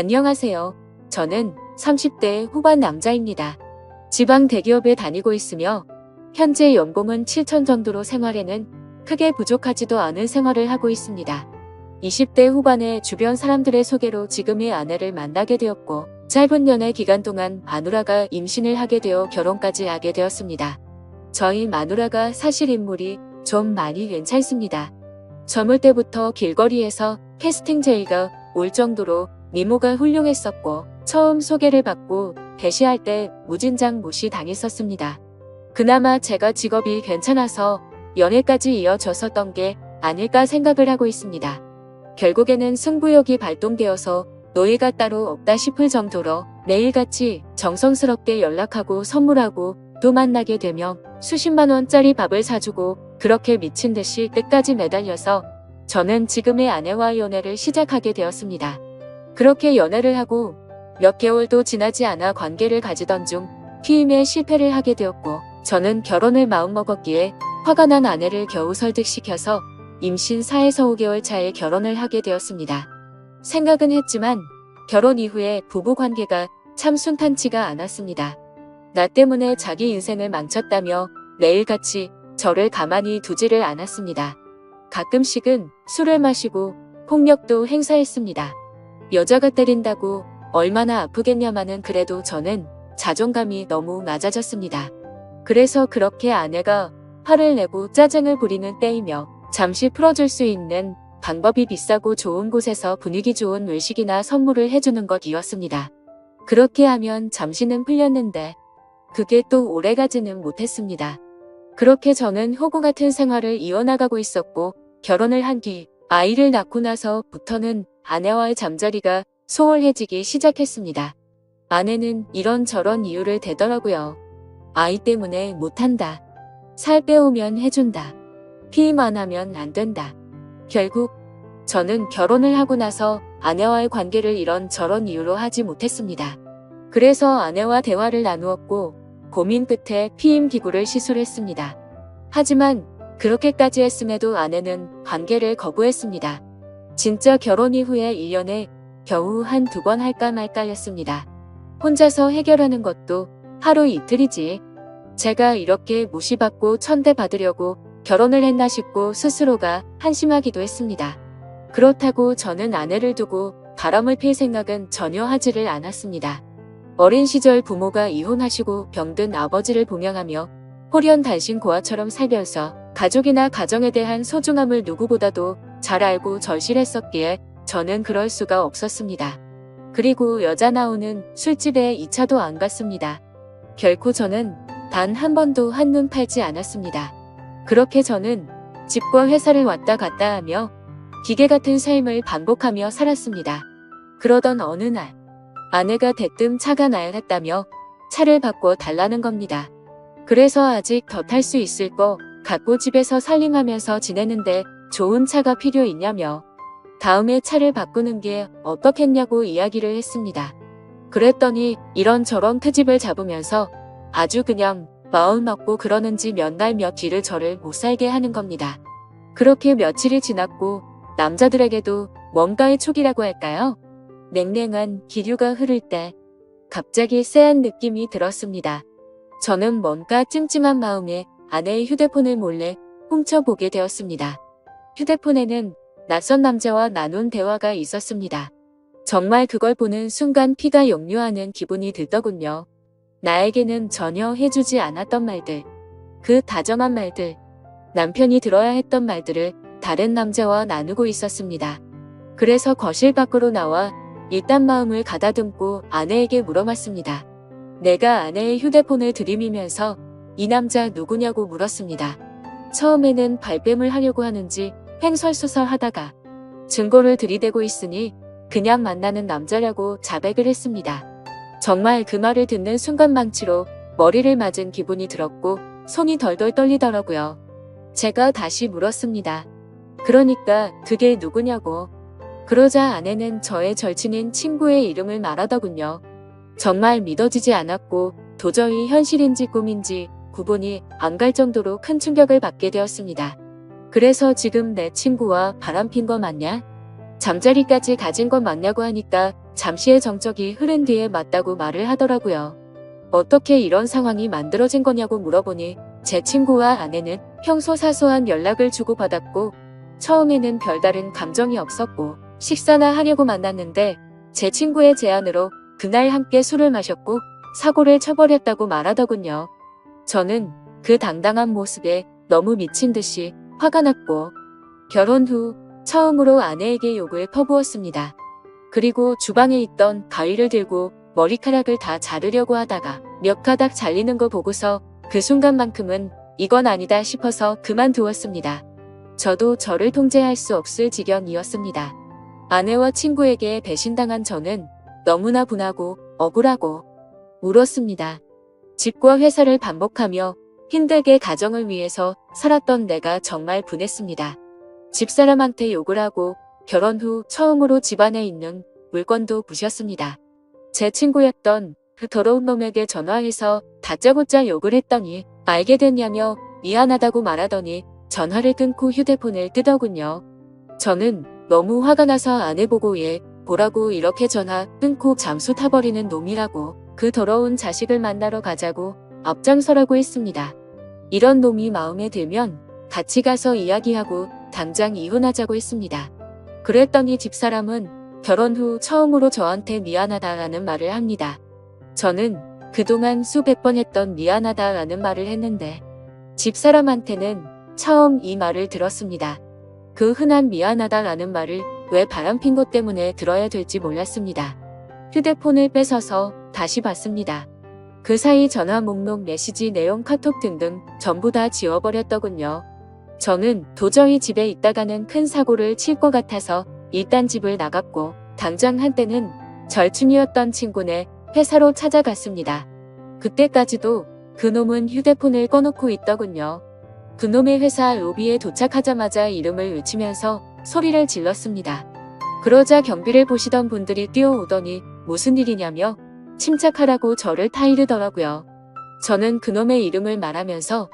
안녕하세요. 저는 30대 후반 남자입니다. 지방 대기업에 다니고 있으며 현재 연봉은 7천 정도로 생활에는 크게 부족하지도 않은 생활을 하고 있습니다. 20대 후반에 주변 사람들의 소개로 지금의 아내를 만나게 되었고 짧은 연애 기간 동안 마누라가 임신을 하게 되어 결혼까지 하게 되었습니다. 저희 마누라가 사실 인물이 좀 많이 괜찮습니다. 젊을 때부터 길거리에서 캐스팅 제의가 올 정도로 미모가 훌륭했었고 처음 소개를 받고 대시할 때 무진장 무시당했었습니다. 그나마 제가 직업이 괜찮아서 연애까지 이어졌었던 게 아닐까 생각을 하고 있습니다. 결국에는 승부욕이 발동되어서 노예가 따로 없다 싶을 정도로 매일같이 정성스럽게 연락하고 선물하고 또 만나게 되면 수십만 원짜리 밥을 사주고 그렇게 미친 듯이 끝까지 매달려서 저는 지금의 아내와 연애를 시작하게 되었습니다. 그렇게 연애를 하고 몇 개월도 지나지 않아 관계를 가지던 중 피임에 실패를 하게 되었고 저는 결혼을 마음먹었기에 화가 난 아내를 겨우 설득시켜서 임신 4에서 5개월 차에 결혼을 하게 되었습니다. 생각은 했지만 결혼 이후에 부부관계가 참 순탄치가 않았습니다. 나 때문에 자기 인생을 망쳤다며 매일같이 저를 가만히 두지를 않았습니다. 가끔씩은 술을 마시고 폭력도 행사했습니다. 여자가 때린다고 얼마나 아프겠냐마는 그래도 저는 자존감이 너무 낮아졌습니다. 그래서 그렇게 아내가 화를 내고 짜증을 부리는 때이며 잠시 풀어줄 수 있는 방법이 비싸고 좋은 곳에서 분위기 좋은 외식이나 선물을 해주는 것이었습니다. 그렇게 하면 잠시는 풀렸는데 그게 또 오래가지는 못했습니다. 그렇게 저는 호구 같은 생활을 이어나가고 있었고 결혼을 한 뒤 아이를 낳고 나서부터는 아내와의 잠자리가 소홀해지기 시작했습니다. 아내는 이런저런 이유를 대더라고요. 아이 때문에 못한다. 살 빼오면 해준다. 피임 안 하면 안 된다. 결국 저는 결혼을 하고 나서 아내와의 관계를 이런저런 이유로 하지 못했습니다. 그래서 아내와 대화를 나누었고 고민 끝에 피임 기구를 시술했습니다. 하지만 그렇게까지 했음에도 아내는 관계를 거부했습니다. 진짜 결혼 이후에 1년에 겨우 한두 번 할까 말까였습니다. 혼자서 해결하는 것도 하루 이틀이지. 제가 이렇게 무시받고 천대받으려고 결혼을 했나 싶고 스스로가 한심하기도 했습니다. 그렇다고 저는 아내를 두고 바람을 필 생각은 전혀 하지를 않았습니다. 어린 시절 부모가 이혼하시고 병든 아버지를 봉양하며 홀연단신 고아처럼 살면서 가족이나 가정에 대한 소중함을 누구보다도 잘 알고 절실했었기에 저는 그럴 수가 없었습니다. 그리고 여자 나오는 술집에 2차도 안 갔습니다. 결코 저는 단 한 번도 한눈 팔지 않았습니다. 그렇게 저는 집과 회사를 왔다 갔다 하며 기계 같은 삶을 반복하며 살았습니다. 그러던 어느 날 아내가 대뜸 차가 나약했다며 차를 바꿔 달라는 겁니다. 그래서 아직 더 탈 수 있을 거 갖고 집에서 살림하면서 지내는데 좋은 차가 필요 있냐며 다음에 차를 바꾸는 게 어떻겠냐고 이야기를 했습니다. 그랬더니 이런저런 트집을 잡으면서 아주 그냥 마음 먹고 그러는지 몇 날 며칠을 저를 못 살게 하는 겁니다. 그렇게 며칠이 지났고 남자들에게도 뭔가의 촉이라고 할까요? 냉랭한 기류가 흐를 때 갑자기 쎄한 느낌이 들었습니다. 저는 뭔가 찜찜한 마음에 아내의 휴대폰을 몰래 훔쳐보게 되었습니다. 휴대폰에는 낯선 남자와 나눈 대화가 있었습니다. 정말 그걸 보는 순간 피가 역류하는 기분이 들더군요. 나에게는 전혀 해주지 않았던 말들, 그 다정한 말들, 남편이 들어야 했던 말들을 다른 남자와 나누고 있었습니다. 그래서 거실 밖으로 나와 일단 마음을 가다듬고 아내에게 물어봤습니다. 내가 아내의 휴대폰을 들이밀면서 이 남자 누구냐고 물었습니다. 처음에는 발뺌을 하려고 하는지 횡설수설하다가 증거를 들이대고 있으니 그냥 만나는 남자라고 자백을 했습니다. 정말 그 말을 듣는 순간 망치로 머리를 맞은 기분이 들었고 손이 덜덜 떨리더라고요. 제가 다시 물었습니다. 그러니까 그게 누구냐고. 그러자 아내는 저의 절친인 친구의 이름을 말하더군요. 정말 믿어지지 않았고 도저히 현실인지 꿈인지 구분이 안 갈 정도로 큰 충격을 받게 되었습니다. 그래서 지금 내 친구와 바람핀 거 맞냐? 잠자리까지 가진 거 맞냐고 하니까 잠시의 정적이 흐른 뒤에 맞다고 말을 하더라고요. 어떻게 이런 상황이 만들어진 거냐고 물어보니 제 친구와 아내는 평소 사소한 연락을 주고받았고 처음에는 별다른 감정이 없었고 식사나 하려고 만났는데 제 친구의 제안으로 그날 함께 술을 마셨고 사고를 쳐버렸다고 말하더군요. 저는 그 당당한 모습에 너무 미친 듯이 화가 났고 결혼 후 처음으로 아내에게 욕을 퍼부었습니다. 그리고 주방에 있던 가위를 들고 머리카락을 다 자르려고 하다가 몇 가닥 잘리는 거 보고서 그 순간만큼은 이건 아니다 싶어서 그만두었습니다. 저도 저를 통제할 수 없을 지경이었습니다. 아내와 친구에게 배신당한 저는 너무나 분하고 억울하고 울었습니다. 집과 회사를 반복하며 힘들게 가정을 위해서 살았던 내가 정말 분했습니다. 집사람한테 욕을 하고 결혼 후 처음으로 집안에 있는 물건도 부셨습니다. 제 친구였던 그 더러운 놈에게 전화해서 다짜고짜 욕을 했더니 알게 됐냐며 미안하다고 말하더니 전화를 끊고 휴대폰을 끄더군요. 저는 너무 화가 나서 아내 보고 얘 보라고 이렇게 전화 끊고 잠수 타버리는 놈이라고 그 더러운 자식을 만나러 가자고 앞장서라고 했습니다. 이런 놈이 마음에 들면 같이 가서 이야기하고 당장 이혼하자고 했습니다. 그랬더니 집사람은 결혼 후 처음으로 저한테 미안하다라는 말을 합니다. 저는 그동안 수백 번 했던 미안하다라는 말을 했는데 집사람한테는 처음 이 말을 들었습니다. 그 흔한 미안하다라는 말을 왜 바람핀 것 때문에 들어야 될지 몰랐습니다. 휴대폰을 뺏어서 다시 봤습니다. 그 사이 전화 목록, 메시지 내용, 카톡 등등 전부 다 지워버렸더군요. 저는 도저히 집에 있다가는 큰 사고를 칠 것 같아서 일단 집을 나갔고 당장 한때는 절친이었던 친구네 회사로 찾아갔습니다. 그때까지도 그놈은 휴대폰을 꺼놓고 있더군요. 그놈의 회사 로비에 도착하자마자 이름을 외치면서 소리를 질렀습니다. 그러자 경비를 보시던 분들이 뛰어오더니 무슨 일이냐며 침착하라고 저를 타이르더라고요. 저는 그놈의 이름을 말하면서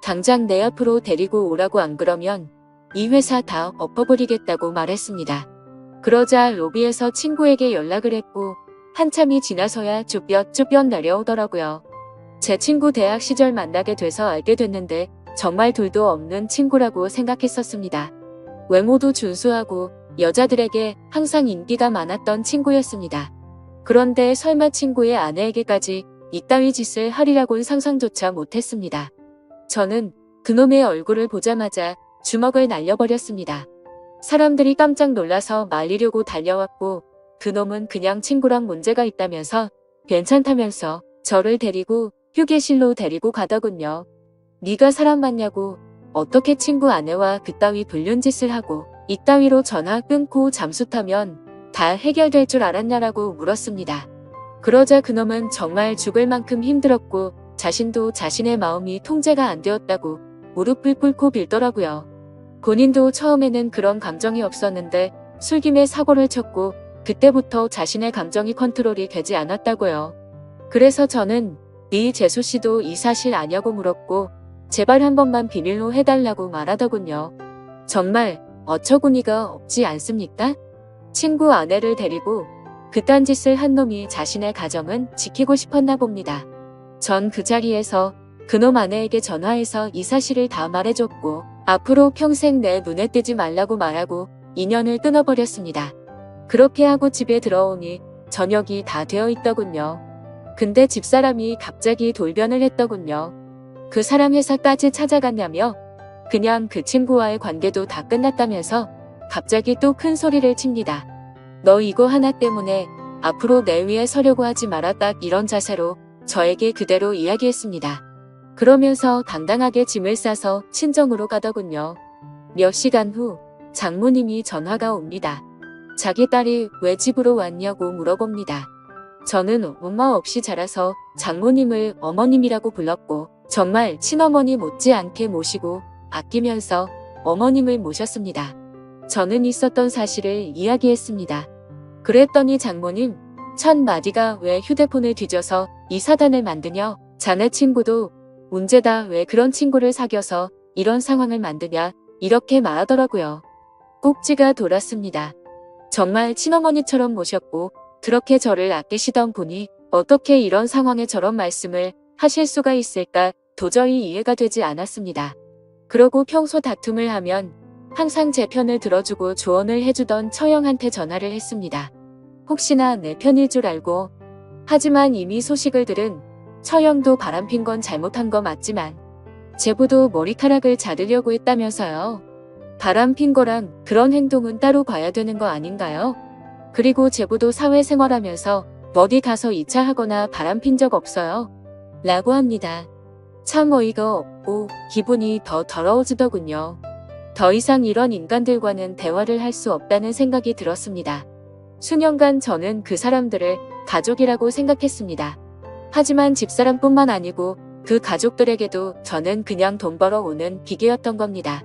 당장 내 앞으로 데리고 오라고 안 그러면 이 회사 다 엎어버리겠다고 말했습니다. 그러자 로비에서 친구에게 연락을 했고 한참이 지나서야 쭈뼛쭈뼛 내려오더라고요. 제 친구 대학 시절 만나게 돼서 알게 됐는데 정말 둘도 없는 친구라고 생각했었습니다. 외모도 준수하고 여자들에게 항상 인기가 많았던 친구였습니다. 그런데 설마 친구의 아내에게까지 이따위 짓을 하리라고는 상상조차 못했습니다. 저는 그놈의 얼굴을 보자마자 주먹을 날려버렸습니다. 사람들이 깜짝 놀라서 말리려고 달려왔고 그놈은 그냥 친구랑 문제가 있다면서 괜찮다면서 저를 데리고 휴게실로 데리고 가더군요. 네가 사람 맞냐고 어떻게 친구 아내와 그따위 불륜 짓을 하고 이따위로 전화 끊고 잠수 타면 다 해결될 줄 알았냐라고 물었습니다. 그러자 그놈은 정말 죽을 만큼 힘들었고 자신도 자신의 마음이 통제가 안 되었다고 무릎을 꿇고 빌더라고요. 본인도 처음에는 그런 감정이 없었는데 술김에 사고를 쳤고 그때부터 자신의 감정이 컨트롤이 되지 않았다고요. 그래서 저는 네 재수씨도 이 사실 아냐고 물었고 제발 한 번만 비밀로 해달라고 말하더군요. 정말 어처구니가 없지 않습니까? 친구 아내를 데리고 그딴 짓을 한 놈이 자신의 가정은 지키고 싶었나 봅니다. 전 그 자리에서 그놈 아내에게 전화해서 이 사실을 다 말해줬고 앞으로 평생 내 눈에 띄지 말라고 말하고 인연을 끊어버렸습니다. 그렇게 하고 집에 들어오니 저녁이 다 되어 있더군요. 근데 집사람이 갑자기 돌변을 했더군요. 그 사람 회사까지 찾아갔냐며 그냥 그 친구와의 관계도 다 끝났다면서 갑자기 또 큰 소리를 칩니다. 너 이거 하나 때문에 앞으로 내 위에 서려고 하지 마라, 딱 이런 자세로 저에게 그대로 이야기했습니다. 그러면서 당당하게 짐을 싸서 친정으로 가더군요. 몇 시간 후 장모님이 전화가 옵니다. 자기 딸이 왜 집으로 왔냐고 물어봅니다. 저는 엄마 없이 자라서 장모님을 어머님이라고 불렀고 정말 친어머니 못지않게 모시고 아끼면서 어머님을 모셨습니다. 저는 있었던 사실을 이야기했습니다. 그랬더니 장모님, 첫 마디가 왜 휴대폰을 뒤져서 이 사단을 만드냐? 자네 친구도 문제다. 왜 그런 친구를 사귀어서 이런 상황을 만드냐? 이렇게 말하더라고요. 꼭지가 돌았습니다. 정말 친어머니처럼 모셨고 그렇게 저를 아끼시던 분이 어떻게 이런 상황에 저런 말씀을 하실 수가 있을까 도저히 이해가 되지 않았습니다. 그러고 평소 다툼을 하면 항상 제 편을 들어주고 조언을 해주던 처형한테 전화를 했습니다. 혹시나 내 편일 줄 알고. 하지만 이미 소식을 들은 처형도 바람핀 건 잘못한 거 맞지만 제보도 머리카락을 자르려고 했다면서요. 바람핀 거랑 그런 행동은 따로 봐야 되는 거 아닌가요? 그리고 제보도 사회생활하면서 어디 가서 2차 하거나 바람핀 적 없어요. 라고 합니다. 참 어이가 없고 기분이 더 더러워지더군요. 더 이상 이런 인간들과는 대화를 할 수 없다는 생각이 들었습니다. 수년간 저는 그 사람들을 가족이라고 생각했습니다. 하지만 집사람뿐만 아니고 그 가족들에게도 저는 그냥 돈 벌어오는 기계였던 겁니다.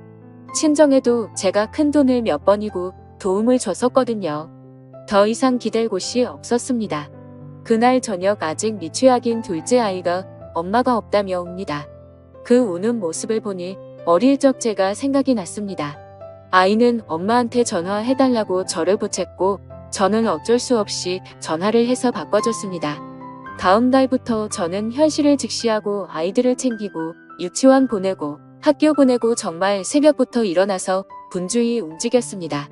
친정에도 제가 큰 돈을 몇 번이고 도움을 줬었거든요. 더 이상 기댈 곳이 없었습니다. 그날 저녁 아직 미취학인 둘째 아이가 엄마가 없다며 웁니다. 그 우는 모습을 보니 어릴 적 제가 생각이 났습니다. 아이는 엄마한테 전화해달라고 저를 보챘고 저는 어쩔 수 없이 전화를 해서 바꿔줬습니다. 다음 달부터 저는 현실을 직시하고 아이들을 챙기고 유치원 보내고 학교 보내고 정말 새벽부터 일어나서 분주히 움직였습니다.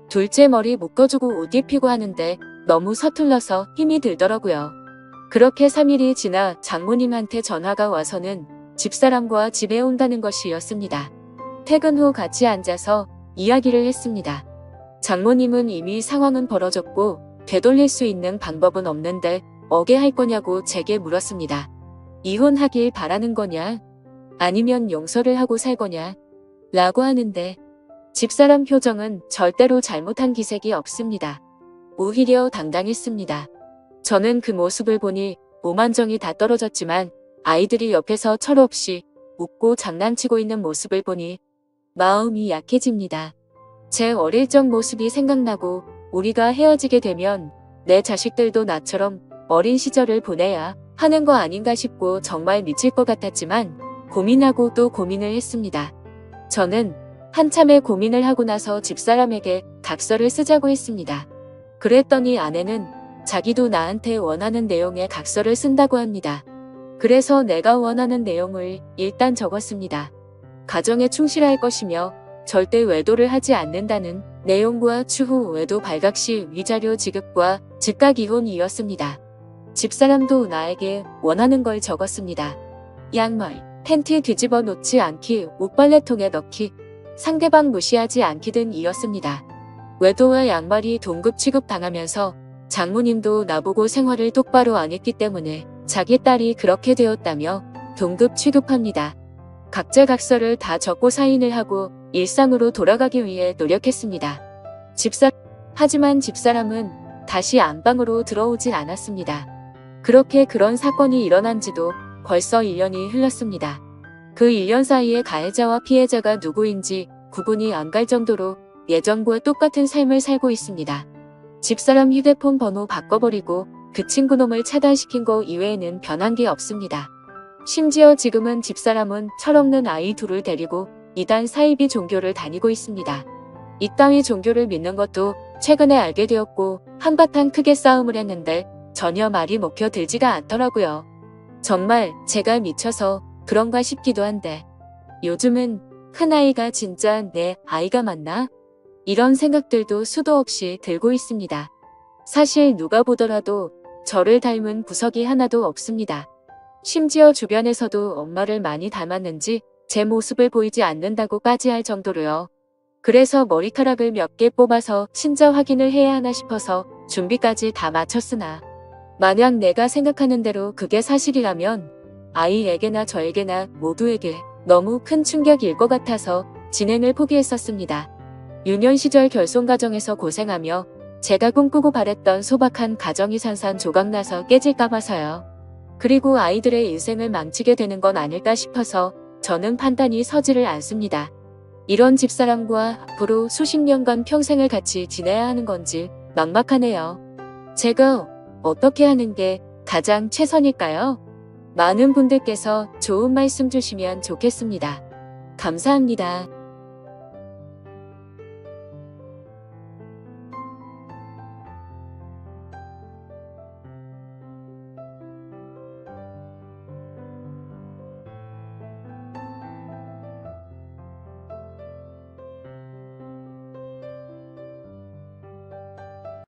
둘째 머리 묶어주고 옷 입히고 하는데 너무 서툴러서 힘이 들더라고요. 그렇게 3일이 지나 장모님한테 전화가 와서는 집사람과 집에 온다는 것이었습니다. 퇴근 후 같이 앉아서 이야기를 했습니다. 장모님은 이미 상황은 벌어졌고 되돌릴 수 있는 방법은 없는데 어게 할 거냐고 제게 물었습니다. 이혼하길 바라는 거냐? 아니면 용서를 하고 살 거냐? 라고 하는데 집사람 표정은 절대로 잘못한 기색이 없습니다. 오히려 당당했습니다. 저는 그 모습을 보니 오만정이 다 떨어졌지만 아이들이 옆에서 철없이 웃고 장난치고 있는 모습을 보니 마음이 약해집니다. 제 어릴 적 모습이 생각나고 우리가 헤어지게 되면 내 자식들도 나처럼 어린 시절을 보내야 하는 거 아닌가 싶고 정말 미칠 것 같았지만 고민하고 또 고민을 했습니다. 저는 한참의 고민을 하고 나서 집사람에게 각서를 쓰자고 했습니다. 그랬더니 아내는 자기도 나한테 원하는 내용의 각서를 쓴다고 합니다. 그래서 내가 원하는 내용을 일단 적었습니다. 가정에 충실할 것이며 절대 외도를 하지 않는다는 내용과 추후 외도 발각 시 위자료 지급과 즉각 이혼이었습니다. 집사람도 나에게 원하는 걸 적었습니다. 양말, 팬티 뒤집어 놓지 않기, 옷빨래통에 넣기, 상대방 무시하지 않기 등이었습니다. 외도와 양말이 동급 취급당하면서 장모님도 나보고 생활을 똑바로 안 했기 때문에 자기 딸이 그렇게 되었다며 동급 취급합니다. 각자 각서를 다 적고 사인을 하고 일상으로 돌아가기 위해 노력했습니다. 하지만 집사람은 다시 안방으로 들어오진 않았습니다. 그렇게 그런 사건이 일어난 지도 벌써 1년이 흘렀습니다. 그 1년 사이에 가해자와 피해자가 누구인지 구분이 안 갈 정도로 예전과 똑같은 삶을 살고 있습니다. 집사람 휴대폰 번호 바꿔버리고 그 친구놈을 차단시킨 거 이외에는 변한 게 없습니다. 심지어 지금은 집사람은 철없는 아이 둘을 데리고 이단 사이비 종교를 다니고 있습니다. 이따위 종교를 믿는 것도 최근에 알게 되었고 한바탕 크게 싸움을 했는데 전혀 말이 먹혀들지가 않더라고요. 정말 제가 미쳐서 그런가 싶기도 한데 요즘은 큰아이가 진짜 내 아이가 맞나? 이런 생각들도 수도 없이 들고 있습니다. 사실 누가 보더라도 저를 닮은 구석이 하나도 없습니다. 심지어 주변에서도 엄마를 많이 닮았는지 제 모습을 보이지 않는다고까지 할 정도로요. 그래서 머리카락을 몇 개 뽑아서 친자 확인을 해야 하나 싶어서 준비까지 다 마쳤으나 만약 내가 생각하는 대로 그게 사실이라면 아이에게나 저에게나 모두에게 너무 큰 충격일 것 같아서 진행을 포기했었습니다. 유년 시절 결손 가정에서 고생하며 제가 꿈꾸고 바랬던 소박한 가정이 산산조각나서 깨질까 봐서요. 그리고 아이들의 인생을 망치게 되는 건 아닐까 싶어서 저는 판단이 서지를 않습니다. 이런 집사람과 앞으로 수십 년간 평생을 같이 지내야 하는 건지 막막하네요. 제가 어떻게 하는 게 가장 최선일까요? 많은 분들께서 좋은 말씀 주시면 좋겠습니다. 감사합니다.